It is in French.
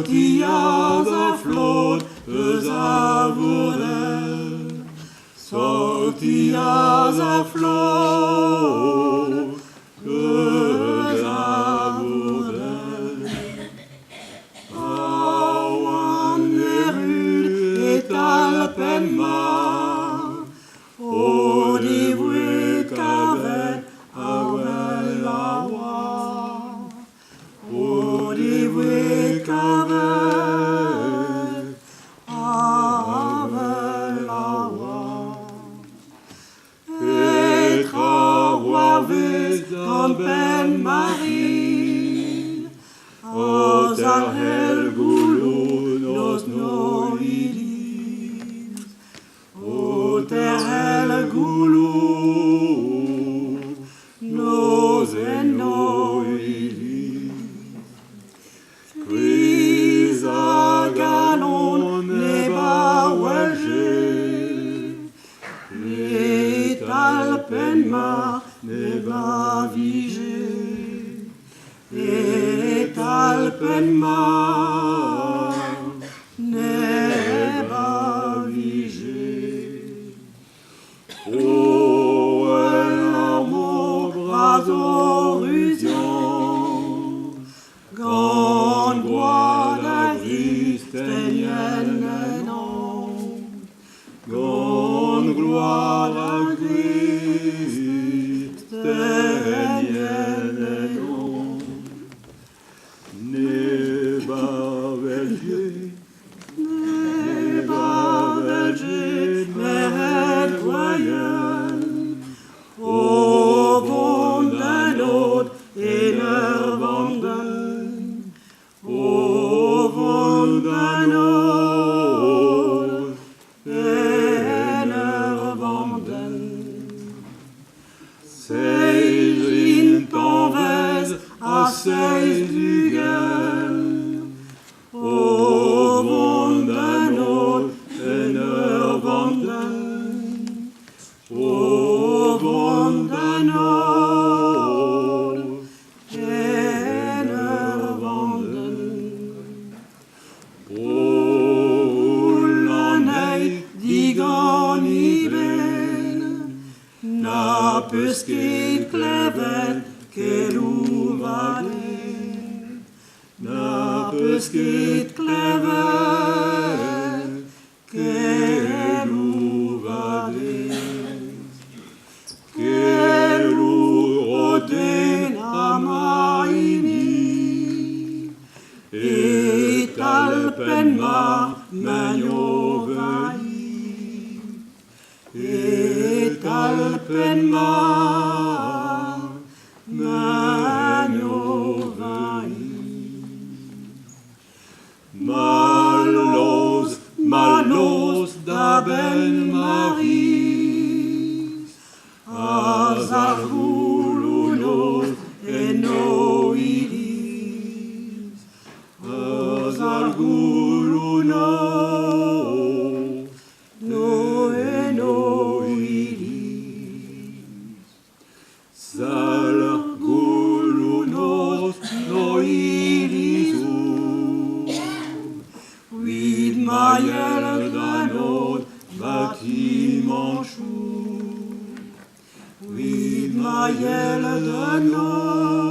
Sortias a flot, a vorel. Sortias a flot, a vorel. Auan nerud et alpenmar, o divouet kavet awel awa. O divouet kavet awel awa. Et trawavet an ben Marie, os ar hel goulou nos noilis. O ter hel goulou nos noilis. Kriz a galon neba welge, et alpenmar neba vige, et alpenmar neba vige. O en mo brazorusion, gant boad a gristenien enon, gant gload a gristenien enon. Neba velge, mehet voyen, o vonden od enervanden, o vonden od enervanden. Seis intanvez a seis dugen, o vonden od enervanden, o vonden od enervanden. Brullanei digan i ben, na peus ket klevet kelouvade, na peus ket klevet kelouvade. Kelouroden amaini, et alpenmar maniovai, et alpenmar maniovai. Malos, malos da ben Marie, az ar goulou en noilis, az ar goulou en noilis. Sal goulou noilis huit maillel d'un autre bâtiment chou, huit maillel d'un autre